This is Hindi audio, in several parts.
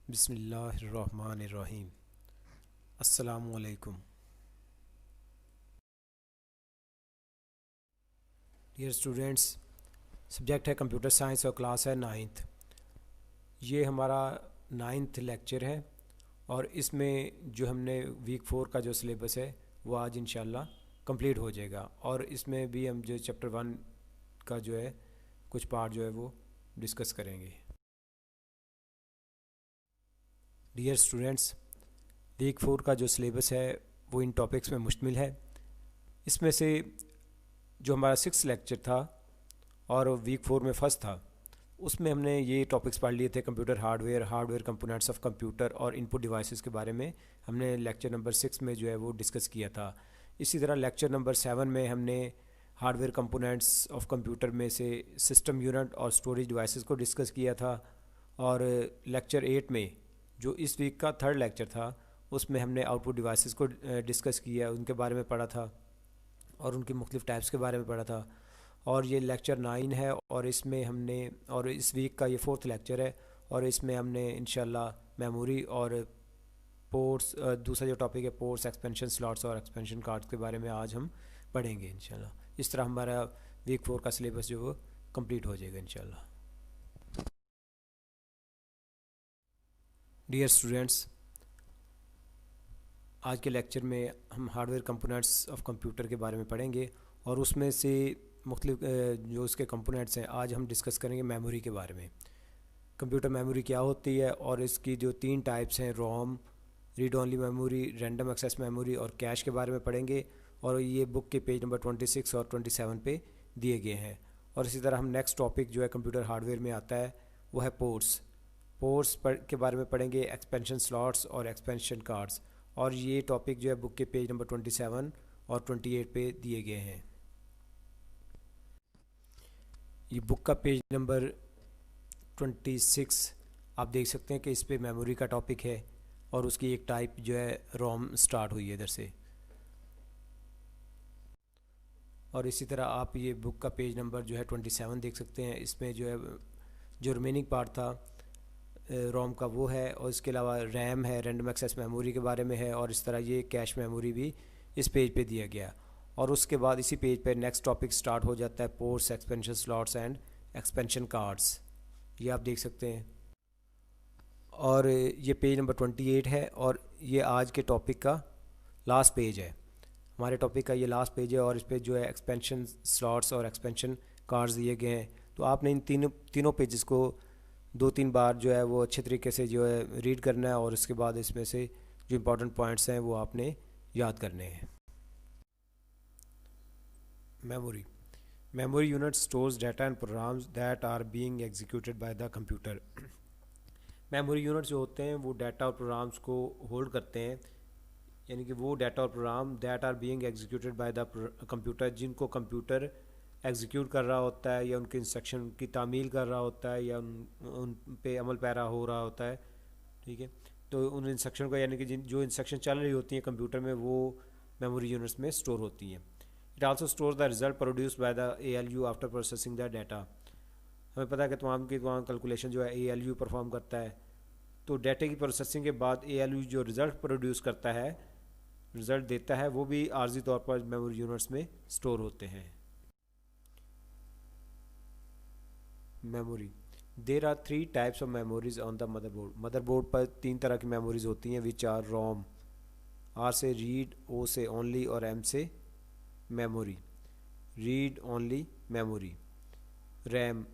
बिस्मिल्लाहिर्रहमानिर्रहीम। अस्सलामुअलैकुम। डियर स्टूडेंट्स, सब्जेक्ट है कंप्यूटर साइंस और क्लास है नाइन्थ। ये हमारा नाइन्थ लेक्चर है और इसमें जो हमने वीक 4 का जो सिलेबस है वो आज इंशाल्लाह कंप्लीट हो जाएगा। और इसमें भी हम जो चैप्टर 1 का जो है कुछ पार्ट जो है वो डिस्कस करेंगे। डियर स्टूडेंट्स, वीक 4 का जो सिलेबस है वो इन टॉपिक्स में मुश्तमिल है। इसमें से जो हमारा 6 लेक्चर था और वीक 4 में फर्स्ट था, उसमें हमने ये टॉपिक्स पढ़ लिए थे। Computer hardware components of computer और इनपुट डिवाइसेस के बारे में हमने लेक्चर नंबर 6 में जो है वो डिस्कस किया था। इसी तरह लेक्चर नंबर 7 में हमने हार्डवेयर कंपोनेंट्स ऑफ कंप्यूटर में से सिस्टम यूनिट और स्टोरेज डिवाइसेस को डिस्कस किया था। और लेक्चर 8 में जो इस वीक का थर्ड लेक्चर था उसमें हमने आउटपुट डिवाइसेस को डिस्कस किया, उनके बारे में पढ़ा था और उनकी मुख्तलिफ टाइप्स के बारे में पढ़ा था। और ये लेक्चर 9 है और इसमें हमने, और इस वीक का ये फोर्थ लेक्चर है और इसमें हमने इंशाल्लाह मेमोरी और पोर्ट्स, दूसरा जो टॉपिक है पोर्ट्स, एक्सपेंशन स्लॉट्स और एक्सपेंशन कार्ड्स के बारे में आज हम पढ़ेंगे इंशाल्लाह। इस तरह हमारा वीक 4 का सिलेबस जो वो कंप्लीट हो जाएगा इंशाल्लाह। डियर स्टूडेंट्स, आज के लेक्चर में हम हार्डवेयर कंपोनेंट्स ऑफ कंप्यूटर के बारे में पढ़ेंगे और उसमें से मुख्तलिफ जो उसके कंपोनेंट्स हैं आज हम डिस्कस करेंगे मेमोरी के बारे में। कंप्यूटर मेमोरी क्या होती है और इसकी जो 3 टाइप्स हैं, ROM, read only memory, random access memory और कैश के बारे में पढ़ेंगे। और ये बुक के पेज नंबर 26 और 27 पे दिए गए हैं। और इसी तरह हम नेक्स्ट टॉपिक जो है कंप्यूटर हार्डवेयर में आता है वो है पोर्ट्स के बारे में पढ़ेंगे, एक्सपेंशन स्लॉट्स और एक्सपेंशन कार्ड्स। और ये टॉपिक जो है बुक के पेज नंबर 27 और 28 पे दिए गए हैं। ये बुक का पेज नंबर 26 आप देख सकते हैं कि इस पे मेमोरी का टॉपिक है और उसकी एक टाइप जो है रोम स्टार्ट हुई है इधर से। और इसी तरह आप ये बुक का पेज नंबर जो है 27 देख सकते हैं। इसमें जो है जो रिमेनिंग पार्ट था रोम का वो है, और इसके अलावा रैम है, रैंडम एक्सेस मेमोरी के बारे में है। और इस तरह ये कैश मेमोरी भी इस पेज पे दिया गया। और उसके बाद इसी पेज पे नेक्स्ट टॉपिक स्टार्ट हो जाता है ports, expansion slots and expansion cards. ये आप देख सकते हैं। और ये पेज नंबर 28 है और ये आज के टॉपिक का लास्ट पेज है। हमारे टॉपिक का ये लास्ट पेज है और इस पे जो है एक्सपेंशन स्लॉट्स और एक्सपेंशन कार्ड्स दिए गए हैं। तो आपने इन तीनों पेजेस को 2-3 बार जो है वो अच्छे तरीके से जो है रीड करना है और उसके बाद इसमें से जो इम्पोर्टेंट पॉइंट्स हैं वो आपने याद करने हैं। Memory unit stores data and programs that are being executed by the computer. Memory unit जो होते हैं वो डाटा और प्रोग्राम्स को होल्ड करते हैं, यानी कि वो डाटा और program that are being executed by the computer, जिनको कंप्यूटर एग्जीक्यूट कर रहा होता है या उनके इंस्ट्रक्शन की तामील कर रहा होता है या उन पे अमल पैरा हो रहा होता है। ठीक है, तो उन इंस्ट्रक्शन को, यानी कि जो इंस्ट्रक्शन चल रही होती हैं कंप्यूटर में, वो मेमोरी यूनिट्स में स्टोर होती हैं। It also store the result produced by the ALU after processing the data. हमें पता है कि तमाम की तमाम कैलकुलेशन जो है ALU परफॉर्म करता है। तो डाटा की प्रोसेसिंग के बाद ALU जो रिज़ल्ट प्रोड्यूस करता है, रिज़ल्ट देता है, वो भी आर्जी तौर पर मेमोरी यूनिट्स में स्टोर होते हैं। Memory, there are 3 types of memories on the motherboard. Motherboard पर 3 तरह की मेमोरीज होती हैं, विच आर रोम, R से रीड, O से ओनली और M से memory, read only memory. RAM,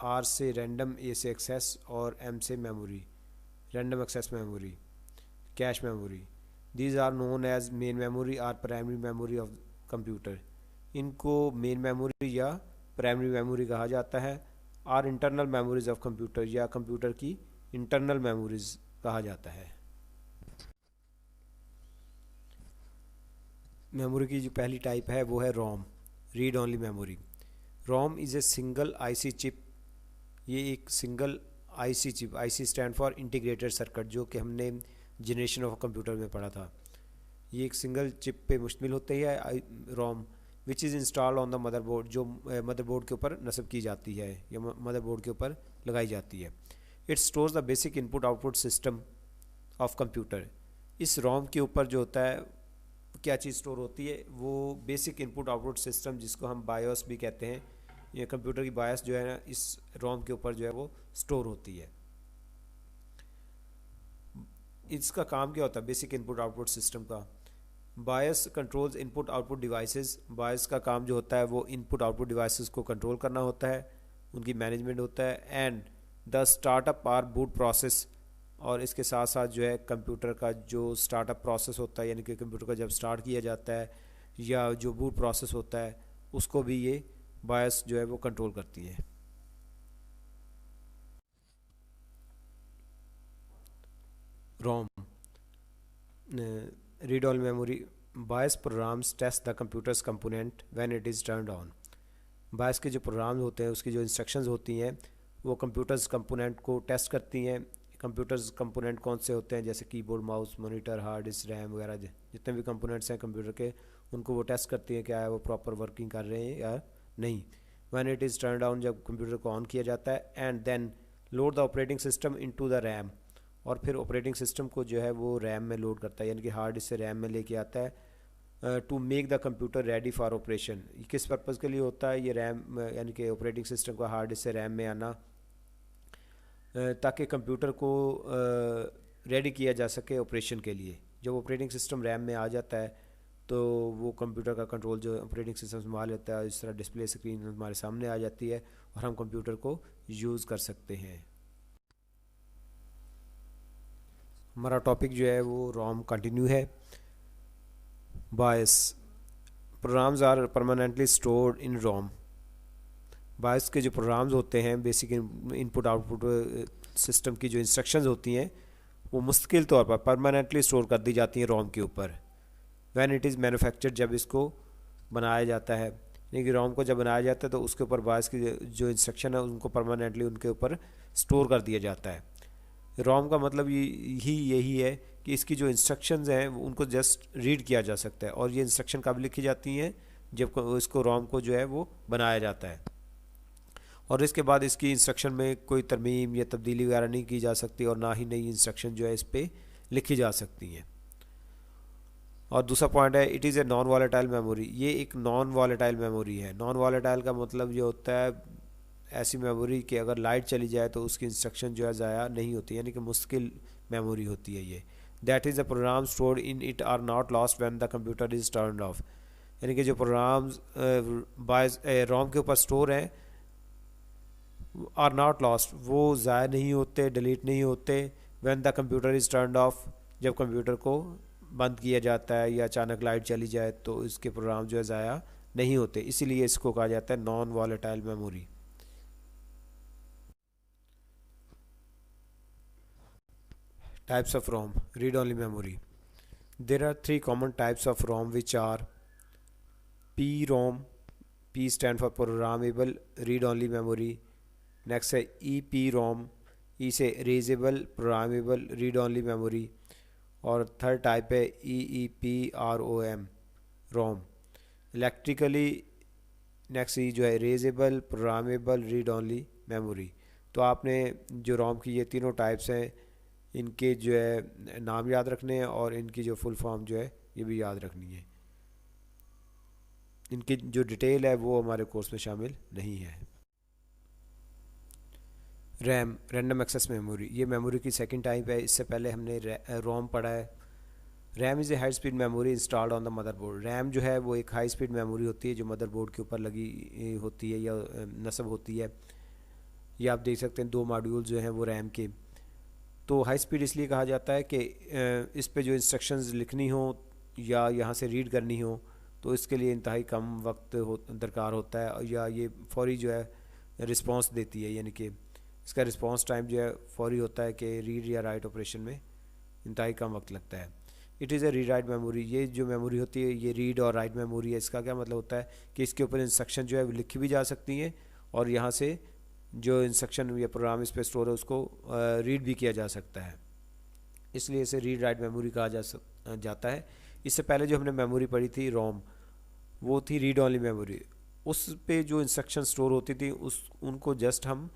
R से रैंडम, A से एक्सेस और M से memory, random access memory. Cache memory, these are known as main memory or primary memory of computer. इनको मेन मेमोरी या प्राइमरी मेमोरी कहा जाता है। Or internal memories of computer, या कंप्यूटर की इंटरनल मेमोरीज कहा जाता है। मेमोरी की जो पहली टाइप है वो है ROM, read only memory. ROM is a single IC chip. ये एक single IC chip, IC stand for integrated circuit, जो कि हमने जनरेशन ऑफ कंप्यूटर में पढ़ा था। ये एक सिंगल चिप पे मुश्तमिल होती है ROM, which is installed on the motherboard, जो मदरबोर्ड के ऊपर नस्ब की जाती है या मदरबोर्ड के ऊपर लगाई जाती है। It stores the basic input output system of computer. इस रोम के ऊपर जो होता है क्या चीज़ स्टोर होती है, वो बेसिक इनपुट आउटपुट सिस्टम, जिसको हम बायोस भी कहते हैं। ये कंप्यूटर की बायोस जो है ना, इस रोम के ऊपर जो है वो स्टोर होती है। इसका काम क्या होता है बेसिक इनपुट आउटपुट सिस्टम का? BIOS controls input output devices. BIOS का काम जो होता है वो इनपुट आउटपुट डिवाइसेस को कंट्रोल करना होता है, उनकी मैनेजमेंट होता है। And the startup or boot process, और इसके साथ साथ जो है कंप्यूटर का जो स्टार्टअप प्रोसेस होता है, यानी कि कंप्यूटर का जब स्टार्ट किया जाता है या जो बूट प्रोसेस होता है, उसको भी ये बायस जो है वो कंट्रोल करती है। ROM, read all memory. BIOS programs test the computer's component when it is turned on. BIOS के जो प्रोग्राम्स होते हैं, उसकी जो इंस्ट्रक्शंस होती हैं, वो कंप्यूटर्स कंपोनेंट को टेस्ट करती हैं। कंप्यूटर्स कंपोनेंट कौन से होते हैं? जैसे keyboard, mouse, monitor, hard disk, RAM वगैरह, जितने भी कंपोनेंट्स हैं कंप्यूटर के, उनको वो टेस्ट करती हैं क्या है वो प्रॉपर वर्किंग कर रहे हैं या नहीं। When it is turned on, जब कंप्यूटर को ऑन किया जाता है। And then load the operating system into the RAM, और फिर ऑपरेटिंग सिस्टम को जो है वो रैम में लोड करता है, यानी कि हार्ड डिस्क से रैम में लेके आता है। To make the computer ready for operation. किस पर्पज़ के लिए होता है ये रैम, यानी कि ऑपरेटिंग सिस्टम का हार्ड डिस्क से रैम में आना, ताकि कंप्यूटर को रेडी किया जा सके ऑपरेशन के लिए। जब ऑपरेटिंग सिस्टम रैम में आ जाता है तो वो कंप्यूटर का कंट्रोल जो ऑपरेटिंग सिस्टम संभाल लेता है। इस तरह डिस्प्ले स्क्रीन हमारे सामने आ जाती है और हम कंप्यूटर को यूज़ कर सकते हैं। हमारा टॉपिक जो है वो रोम कंटिन्यू है। BIOS programs are permanently stored in ROM. BIOS के जो प्रोग्राम्स होते हैं, बेसिक इनपुट आउटपुट सिस्टम की जो इंस्ट्रक्शंस होती हैं, वो मुस्तकिल तौर पर परमानेंटली स्टोर कर दी जाती हैं रोम के ऊपर। व्हेन इट इज़ मैन्युफैक्चर्ड, जब इसको बनाया जाता है, यानी कि रोम को जब बनाया जाता है तो उसके ऊपर बायस की जो इंस्ट्रक्शन है उनको परमानेंटली उनके ऊपर स्टोर कर दिया जाता है। रोम का मतलब यही है कि इसकी जो इंस्ट्रक्शंस हैं उनको जस्ट रीड किया जा सकता है, और ये इंस्ट्रक्शन कब लिखी जाती हैं? जब इसको रोम को जो है वो बनाया जाता है, और इसके बाद इसकी इंस्ट्रक्शन में कोई तरमीम या तब्दीली वगैरह नहीं की जा सकती, और ना ही नई इंस्ट्रक्शन जो है इस पर लिखी जा सकती हैं। और दूसरा पॉइंट है, it is a non volatile memory. ये एक नॉन वॉलेटाइल मेमोरी है। नॉन वॉलेटाइल का मतलब ये होता है ऐसी मेमोरी कि अगर लाइट चली जाए तो उसकी इंस्ट्रक्शन जो है ज़ाया नहीं होती, यानी कि मुश्किल मेमोरी होती है ये। That is the program stored in it are not lost when the computer is turned off. यानी कि जो प्रोग्राम्स बाय रोम के ऊपर स्टोर हैं आर नॉट लॉस्ट, वो ज़ाया नहीं होते, डिलीट नहीं होते। When the computer is turned of, जब कंप्यूटर को बंद किया जाता है या अचानक लाइट चली जाए तो इसके प्रोग्राम जो है ज़ाया नहीं होते, इसीलिए इसको कहा जाता है non volatile memory. Types of ROM, read-only memory. There are three common types of ROM, which are PROM. P stand for programmable read-only memory. Next है EPROM. E से erasable programmable read-only memory. और थर्ड टाइप है EEPROM ROM. इलेक्ट्रिकली नेक्स्ट ई जो है erasable programmable read-only memory. तो आपने जो रोम की ये तीनों टाइप्स हैं, इनके जो है नाम याद रखने हैं, और इनकी जो फुल फॉर्म जो है ये भी याद रखनी है। इनकी जो डिटेल है वो हमारे कोर्स में शामिल नहीं है। रैम, रैंडम एक्सेस मेमोरी, ये मेमोरी की सेकंड टाइप है। इससे पहले हमने रोम पढ़ा है। RAM is a high speed memory installed on the motherboard. RAM जो है वो एक हाई स्पीड मेमोरी होती है जो मदरबोर्ड के ऊपर लगी होती है या नस्ब होती है। ये आप देख सकते हैं दो मॉड्यूल जो हैं वो रैम के। तो हाई स्पीड इसलिए कहा जाता है कि इस पे जो इंस्ट्रक्शंस लिखनी हो या यहाँ से रीड करनी हो तो इसके लिए इंतहाई कम वक्त दरकार होता है, या ये फौरी जो है रिस्पांस देती है, यानी कि इसका रिस्पांस टाइम जो है फौरी होता है कि रीड या राइट ऑपरेशन में इंतहाई कम वक्त लगता है। It is A read write memory. ये जो मेमोरी होती है ये रीड और राइट मेमोरी है। इसका क्या मतलब होता है कि इसके ऊपर इंस्ट्रक्शन जो है लिखी भी जा सकती हैं, और यहाँ से जो इंस्ट्रक्शन या प्रोग्राम इस पर स्टोर है उसको रीड भी किया जा सकता है, इसलिए इसे रीड राइट मेमोरी कहा जाता है। इससे पहले जो हमने मेमोरी पढ़ी थी रोम, वो थी रीड ओनली मेमोरी। उस पे जो इंस्ट्रक्शन स्टोर होती थी उनको जस्ट हम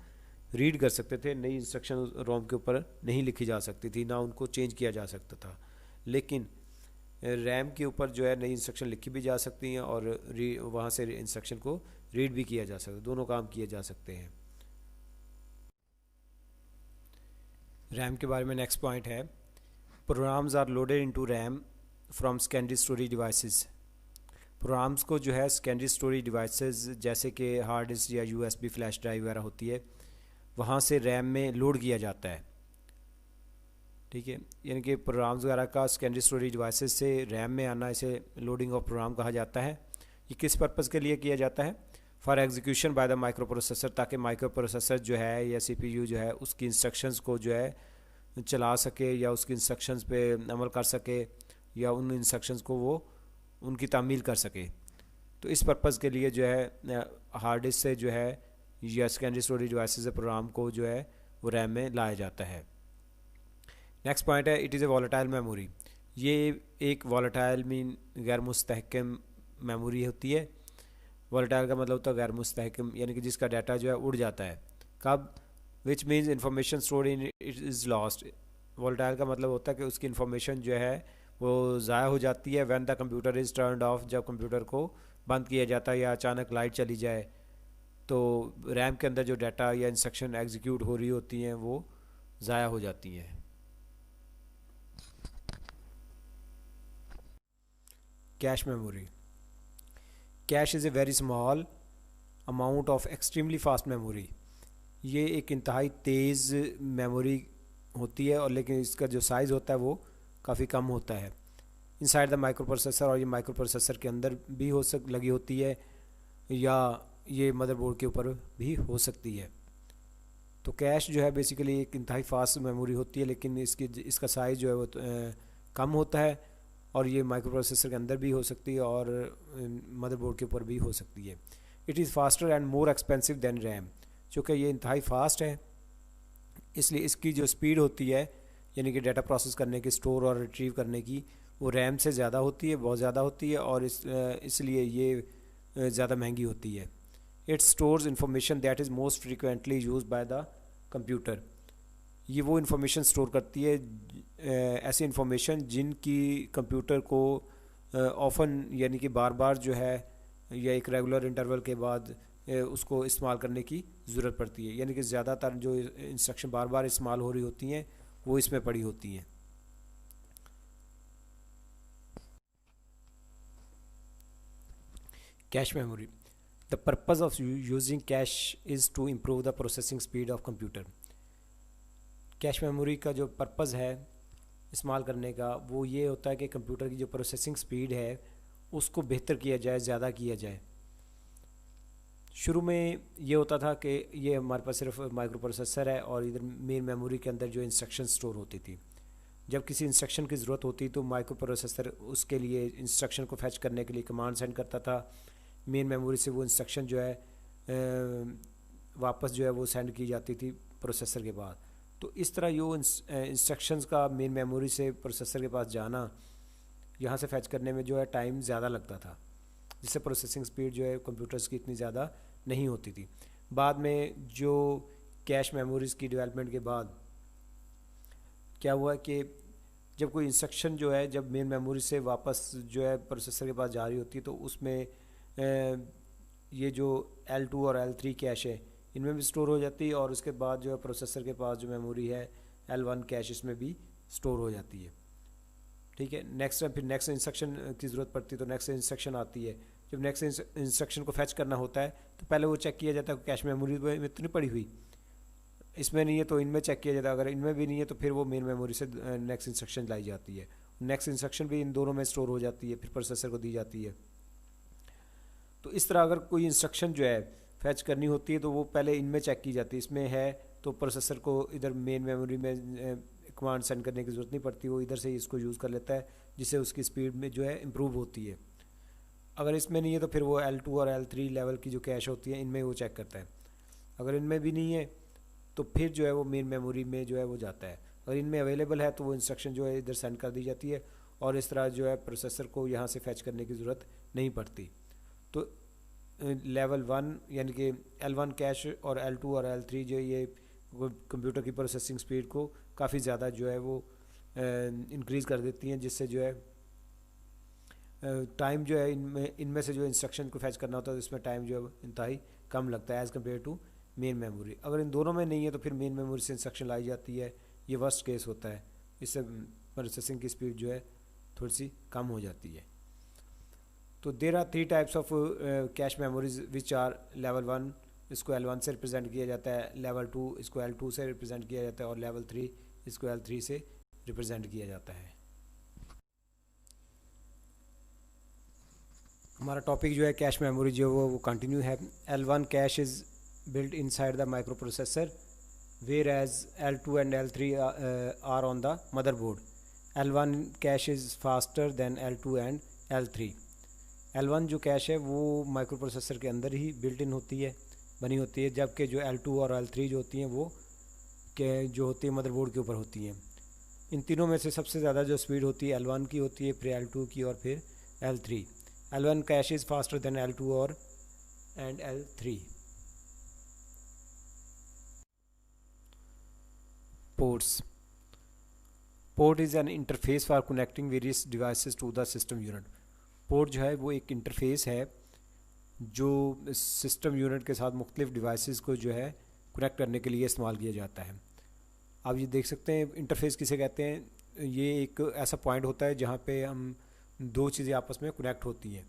रीड कर सकते थे, नई इंस्ट्रक्शन रोम के ऊपर नहीं लिखी जा सकती थी, ना उनको चेंज किया जा सकता था। लेकिन रैम के ऊपर जो है नई इंस्ट्रक्शन लिखी भी जा सकती हैं और वहाँ से इंस्ट्रक्शन को रीड भी किया जा सकता है, दोनों काम किए जा सकते हैं। रैम के बारे में नेक्स्ट पॉइंट है, programs are loaded into RAM from secondary storage devices. Programs को जो है सेकेंडरी स्टोरेज डिवाइसेस जैसे कि हार्ड डिस्क या यूएसबी फ्लैश ड्राइव वगैरह होती है, वहाँ से रैम में लोड किया जाता है। ठीक है, यानी कि प्रोग्राम्स वगैरह का सेकेंडरी स्टोरेज डिवाइसेस से रैम में आना, इसे लोडिंग ऑफ प्रोग्राम कहा जाता है। ये किस पर्पज़ के लिए किया जाता है? For execution by the micro processor, ताकि माइक्रो प्रोसेसर जो है या सीपीयू जो है उसकी इंस्ट्रक्शंस को जो है चला सके या उसकी इंस्ट्रक्शंस पे अमल कर सके या उन इंस्ट्रक्शंस को वो उनकी तामील कर सके। तो इस पर्पज़ के लिए जो है हार्ड डिस्क से जो है या सेकेंडरी स्टोरेज डिवाइसेस से प्रोग्राम को जो है वो रैम में लाया जाता है। नेक्स्ट पॉइंट है, it is a volatile memory. ये एक वॉलेटाइल मीन गैर मुस्तहकम मेमोरी होती है। वॉलेटाइल का मतलब होता है गैर मुस्तहकम, यानी कि जिसका डाटा जो है उड़ जाता है। कब? Which means information stored in it is lost. Volatile का मतलब होता है कि उसकी इंफॉर्मेशन जो है वो ज़ाया हो जाती है when the computer is turned of, जब कंप्यूटर को बंद किया जाता है या अचानक लाइट चली जाए तो रैम के अंदर जो डाटा या इंस्ट्रक्शन एग्जीक्यूट हो रही होती हैं वो ज़ाया हो जाती हैं। Cache memory. Cash is a very small amount of extremely fast memory. ये एक इंतहाई तेज़ मेमोरी होती है और लेकिन इसका जो साइज़ होता है वो काफ़ी कम होता है। इनसाइड द माइक्रो प्रोसेसर, और ये माइक्रो प्रोसेसर के अंदर भी लगी होती है या ये मदरबोर्ड के ऊपर भी हो सकती है। तो कैश जो है बेसिकली एक इंतहाई फास्ट मेमोरी होती है, लेकिन इसका साइज़ जो है वो कम होता है और ये माइक्रो प्रोसेसर के अंदर भी हो सकती है और मदरबोर्ड के ऊपर भी हो सकती है। It is faster and more expensive than RAM. चूँकि ये इंतहाई फास्ट है इसलिए इसकी जो स्पीड होती है यानी कि डाटा प्रोसेस करने की, स्टोर और रिट्रीव करने की, वो रैम से ज़्यादा होती है, बहुत ज़्यादा होती है और इसलिए ये ज़्यादा महंगी होती है। It stores information that is most frequently use by the computer. ये वो इन्फॉर्मेशन स्टोर करती है ऐसी इन्फॉर्मेशन जिनकी कंप्यूटर को ऑफन यानी कि बार बार जो है या एक रेगुलर इंटरवल के बाद उसको इस्तेमाल करने की ज़रूरत पड़ती है, यानी कि ज़्यादातर जो इंस्ट्रक्शन बार बार इस्तेमाल हो रही होती हैं वो इसमें पड़ी होती हैं। Cache memory. The purpose of using cache is to improve the processing speed of computer. Cache memory का जो पर्पज़ है इस्तेमाल करने का वो ये होता है कि कंप्यूटर की जो प्रोसेसिंग स्पीड है उसको बेहतर किया जाए, ज़्यादा किया जाए। शुरू में ये होता था कि ये हमारे पास सिर्फ माइक्रो प्रोसेसर है और इधर मेन मेमोरी के अंदर जो इंस्ट्रक्शन स्टोर होती थी। जब किसी इंस्ट्रक्शन की ज़रूरत होती तो माइक्रो प्रोसेसर उसके लिए इंस्ट्रक्शन को फैच करने के लिए कमांड सेंड करता था। मेन मेमोरी से वो इंस्ट्रक्शन जो है वापस जो है वो सेंड की जाती थी प्रोसेसर के बाद। तो इस तरह यो इंस्ट्रक्शंस का मेन मेमोरी से प्रोसेसर के पास जाना, यहाँ से फैच करने में जो है टाइम ज़्यादा लगता था, जिससे प्रोसेसिंग स्पीड जो है कंप्यूटर्स की इतनी ज़्यादा नहीं होती थी। बाद में जो कैश मेमोरीज़ की डेवलपमेंट के बाद क्या हुआ कि जब कोई इंस्ट्रक्शन जो है जब मेन मेमोरी से वापस जो है प्रोसेसर के पास जा रही होती है तो उसमें ये जो L2 और L3 कैश है इनमें भी स्टोर हो जाती है और उसके बाद जो है प्रोसेसर के पास जो मेमोरी है L1 कैश इसमें भी स्टोर हो जाती है। ठीक है, फिर नेक्स्ट इंस्ट्रक्शन की ज़रूरत पड़ती है तो नेक्स्ट इंस्ट्रक्शन आती है। जब नेक्स्ट इंस्ट्रक्शन को फैच करना होता है तो पहले वो चेक किया जाता है कैश मेमोरी में इतनी पड़ी हुई, इसमें नहीं है तो इनमें चेक किया जाता है, अगर इनमें भी नहीं है तो फिर वो मेन मेमोरी से नेक्स्ट इंस्ट्रक्शन लाई जाती है। नेक्स्ट इंस्ट्रक्शन भी इन दोनों में स्टोर हो जाती है, फिर प्रोसेसर को दी जाती है। तो इस तरह अगर कोई इंस्ट्रक्शन जो है फैच करनी होती है तो वो पहले इनमें चेक की जाती है, इसमें है तो प्रोसेसर को इधर मेन मेमोरी में कमांड सेंड करने की ज़रूरत नहीं पड़ती, वो इधर से ही इसको यूज़ कर लेता है जिससे उसकी स्पीड में जो है इम्प्रूव होती है। अगर इसमें नहीं है तो फिर वो L2 और L3 लेवल की जो कैश होती है इनमें वो चेक करता है। अगर इनमें भी नहीं है तो फिर जो है वो मेन मेमोरी में जो है वो जाता है। अगर इनमें अवेलेबल है तो वो इंस्ट्रक्शन जो है इधर सेंड कर दी जाती है और इस तरह जो है प्रोसेसर को यहाँ से फैच करने की ज़रूरत नहीं पड़ती। तो लेवल 1 यानी कि L1 कैश और L2 और L3 जो ये कंप्यूटर की प्रोसेसिंग स्पीड को काफ़ी ज़्यादा जो है वो इंक्रीज़ कर देती हैं, जिससे जो है टाइम जो है इनमें से जो इंस्ट्रक्शन को फैच करना होता है इसमें टाइम जो है इंतहाई कम लगता है as compare to main memory. अगर इन दोनों में नहीं है तो फिर मेन मेमोरी से इंस्ट्रक्शन लाई जाती है, ये वर्स्ट केस होता है। इससे प्रोसेसिंग की स्पीड जो है थोड़ी सी कम हो जाती है। तो there are 3 types of cache memories which are level 1 इसको L1 से रिप्रेजेंट किया जाता है, लेवल 2 इसको L2 से रिप्रेजेंट किया जाता है और लेवल 3 इसको L3 से रिप्रेजेंट किया जाता है। हमारा टॉपिक जो है कैश मेमोरी जो वो कंटिन्यू है। L1 cash is built inside the microprocessor whereas L2 and L3 are on the motherboard. L1 cache is faster than L2 and L3. L1 जो कैश है वो माइक्रो प्रोसेसर के अंदर ही बिल्ट इन होती है, बनी होती है, जबकि जो L2 और L3 जो होती हैं वो जो होती है मदरबोर्ड के ऊपर होती हैं। इन तीनों में से सबसे ज़्यादा जो स्पीड होती है L1 की होती है, फिर L2 की और फिर L3। L1 cash is faster than L2 और and L3। Ports. Port is an interface for connecting various devices to the system unit. Port जो है वो एक इंटरफेस है जो सिस्टम यूनिट के साथ मुख्तलिफ डिवाइसेस को जो है कनेक्ट करने के लिए इस्तेमाल किया जाता है। आप ये देख सकते हैं इंटरफेस किसे कहते हैं। ये एक ऐसा पॉइंट होता है जहाँ पे हम दो चीज़ें आपस में कनेक्ट होती हैं,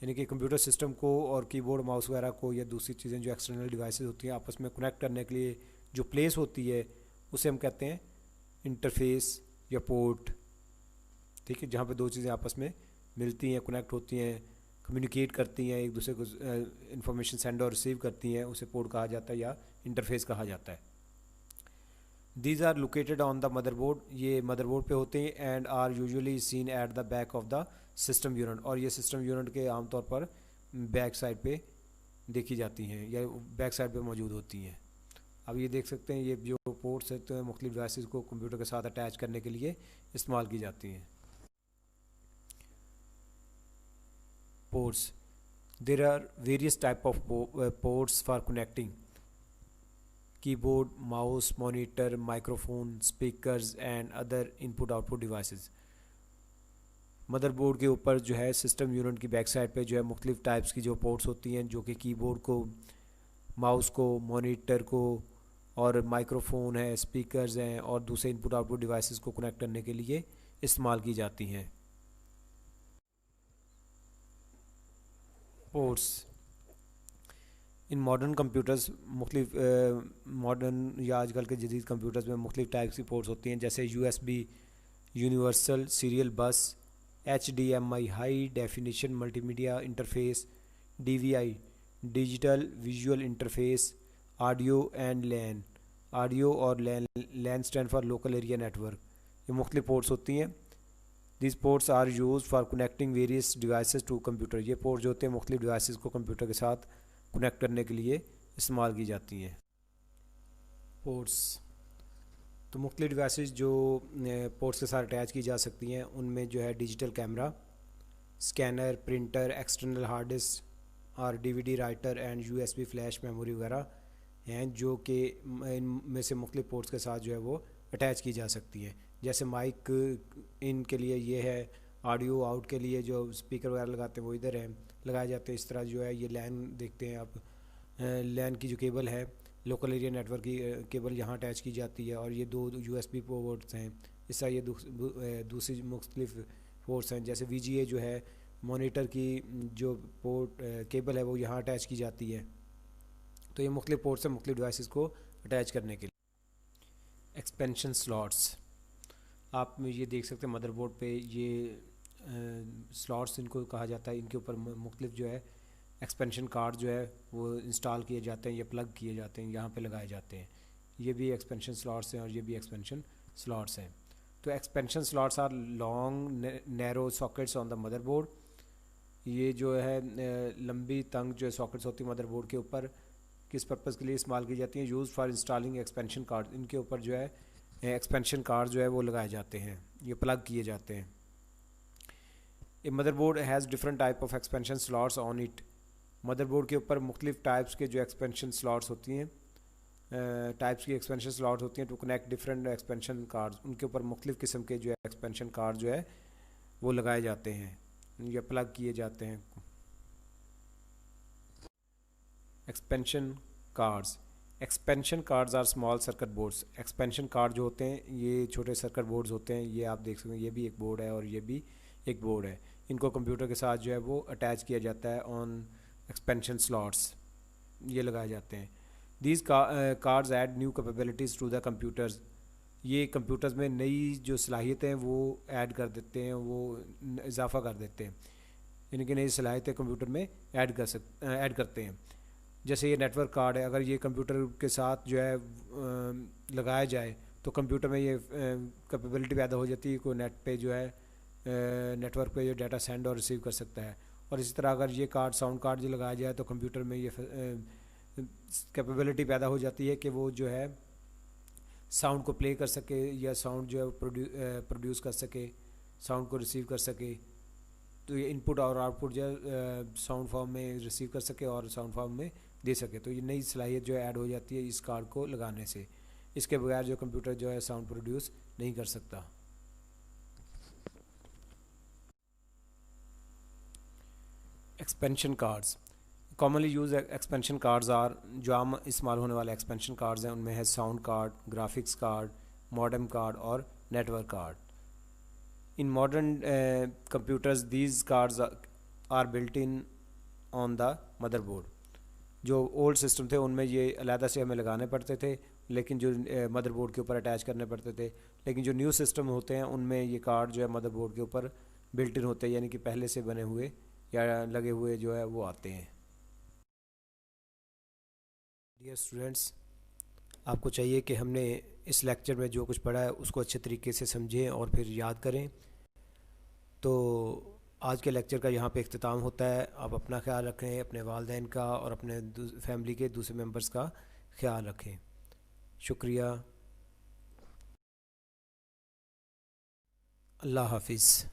यानी कि कंप्यूटर सिस्टम को और कीबोर्ड माउस वगैरह को या दूसरी चीज़ें जो एक्सटर्नल डिवाइसेस होती हैं आपस में कनेक्ट करने के लिए जो प्लेस होती है उसे हम कहते हैं इंटरफेस या पोर्ट। ठीक है, जहाँ पे दो चीज़ें आपस में मिलती हैं, कनेक्ट होती हैं, कम्युनिकेट करती हैं, एक दूसरे को इंफॉर्मेशन सेंड और रिसीव करती हैं, उसे पोर्ट कहा जाता है या इंटरफेस कहा जाता है। These are located on the motherboard, ये मदरबोर्ड पे होते हैं, and are usually seen at the back of the system unit, और ये सिस्टम यूनिट के आमतौर पर बैक साइड पे देखी जाती हैं या बैक साइड पे मौजूद होती हैं। अब ये देख सकते हैं ये जो पोर्ट्स होते हैं मुख्तलिफ डिवाइसेस को कंप्यूटर के साथ अटैच करने के लिए इस्तेमाल की जाती हैं। Ports, there are various type of ports for connecting keyboard, mouse, monitor, microphone, speakers and other input output devices. Motherboard के ऊपर जो है सिस्टम यूनिट की बैक साइड पे जो है मुख्तलिफ टाइप्स की जो पोर्ट्स होती हैं जो कि कीबोर्ड को, माउस को, मॉनिटर को और माइक्रोफोन है, स्पीकर्स हैं और दूसरे इनपुट आउटपुट डिवाइसेस को कनेक्ट करने के लिए इस्तेमाल की जाती हैं। पोर्ट्स इन मॉडर्न कंप्यूटर्स, मुख्तलिफ मॉडर्न या आजकल के जदीद कंप्यूटर्स में मुख्तलिफ टाइप्स की पोर्ट्स होती हैं, जैसे USB universal serial bus, HDMI high definition multimedia interface, DVI digital visual interface, audio and LAN, audio और LAN stand for local area network. ये मुख्तलिफ पोर्ट्स होती हैं। This ports are use for connecting various devices to computer. ये पोर्ट जो होते हैं मुख्तलिफ डिवाइसेस को कंप्यूटर के साथ कनेक्ट करने के लिए इस्तेमाल की जाती हैं। पोर्ट्स तो मुख्तलिफ डिवाइसेस जो पोर्ट्स के साथ अटैच की जा सकती हैं उनमें जो है digital camera, scanner, printer, external hard disk और DVD writer and USB flash memory वगैरह हैं जो कि इनमें से मुख्तलिफ पोर्ट्स के साथ जो है वो अटैच की जा सकती हैं। जैसे माइक इन के लिए ये है, ऑडियो आउट के लिए जो स्पीकर वगैरह लगाते हैं वो इधर हैं लगाए जाते हैं। इस तरह जो है ये लैन देखते हैं आप, लैन की जो केबल है लोकल एरिया नेटवर्क की केबल यहाँ अटैच की जाती है और ये दो USB पोर्ट्स हैं। इस तरह ये दूसरी मुख्तलिफ पोर्ट्स हैं, जैसे VGA जो है मॉनिटर की जो पोर्ट केबल है वो यहाँ अटैच की जाती है। तो ये मुख्तलिफ पोर्ट्स हैं मुख्तलिफ डिवाइसेस को अटैच करने के लिए। एक्सपेंशन स्लॉट्स, आप ये देख सकते हैं मदरबोर्ड पे ये स्लॉट्स इनको कहा जाता है। इनके ऊपर मुख्तलिफ जो है एक्सपेंशन कार्ड जो है वो इंस्टॉल किए जाते हैं या प्लग किए जाते हैं, यहाँ पे लगाए जाते हैं। ये भी एक्सपेंशन स्लॉट्स हैं और ये भी एक्सपेंशन स्लॉट्स हैं। तो expansion slots are long narrow sockets on the motherboard. ये जो है लंबी तंग जो सॉकेट्स होती है मदरबोर्ड के ऊपर किस पर्पज़ के लिए इस्तेमाल की जाती हैं? Use for installing expansion card. इनके ऊपर जो है एक्सपेंशन कार्ड जो है वो लगाए जाते हैं, ये प्लग किए जाते हैं। A motherboard has different type of expansion slots on it. Motherboard के ऊपर मुख्तलिफ टाइप्स के जो एक्सपेंशन स्लॉट्स होती हैं, टाइप्स की एक्सपेंशन स्लॉट होती हैं to connect different expansion cards, उनके ऊपर मुख्तलिफ किस्म के जो एक्सपेंशन कार्ड जो है वो लगाए जाते हैं या प्लग किए जाते हैं। Expansion cards, expansion cards are small circuit boards. Expansion card जो होते हैं ये छोटे सर्किट बोर्ड्स होते हैं, ये आप देख सकते हैं, ये भी एक बोर्ड है और ये भी एक बोर्ड है। इनको कंप्यूटर के साथ जो है वो अटैच किया जाता है ऑन एक्सपेंशन स्लॉट्स, ये लगाए जाते हैं। These cards add new capabilities to the computers, ये कंप्यूटर्स में नई जो सलाहियतें हैं वो ऐड कर देते हैं, वो इजाफा कर देते हैं, यानी कि नई सलाहियतें कंप्यूटर में ऐड करते हैं। जैसे ये नेटवर्क कार्ड है, अगर ये कंप्यूटर के साथ जो है लगाया जाए तो कंप्यूटर में ये कैपेबिलिटी पैदा हो जाती है, कोई नेट पे जो है नेटवर्क पे जो डाटा सेंड और रिसीव कर सकता है। और इसी तरह अगर ये कार्ड साउंड कार्ड जो लगाया जाए तो कंप्यूटर में ये कैपेबिलिटी पैदा हो जाती है कि वो जो है साउंड को प्ले कर सके या साउंड जो है प्रोड्यूस कर सके, साउंड को रिसीव कर सके। तो ये इनपुट और आउटपुट जो है साउंड फॉर्म में रिसीव कर सके और साउंड फॉर्म में दे सके। तो ये नई सलाहियत जो है ऐड हो जाती है इस कार्ड को लगाने से। इसके बगैर जो कंप्यूटर जो है साउंड प्रोड्यूस नहीं कर सकता। Expansion cards, commonly use expansion cards are, जो आम इस्तेमाल होने वाले एक्सपेंशन कार्ड्स हैं उनमें है sound card, graphics card, modem card और network card. In modern computers these cards are built in on the motherboard. जो ओल्ड सिस्टम थे उनमें ये अलहदा से हमें लगाने पड़ते थे, लेकिन जो मदरबोर्ड के ऊपर अटैच करने पड़ते थे। लेकिन जो न्यू सिस्टम होते हैं उनमें ये कार्ड जो है मदरबोर्ड के ऊपर बिल्ट इन होते हैं, यानी कि पहले से बने हुए या लगे हुए जो है वो आते हैं। डियर स्टूडेंट्स, आपको चाहिए कि हमने इस लेक्चर में जो कुछ पढ़ा है उसको अच्छे तरीके से समझें और फिर याद करें। तो आज के लेक्चर का यहाँ पे इख्तिताम होता है। आप अपना ख्याल रखें, अपने वालिदैन का और अपने फैमिली के दूसरे मेंबर्स का ख्याल रखें। शुक्रिया। अल्लाह हाफिज़।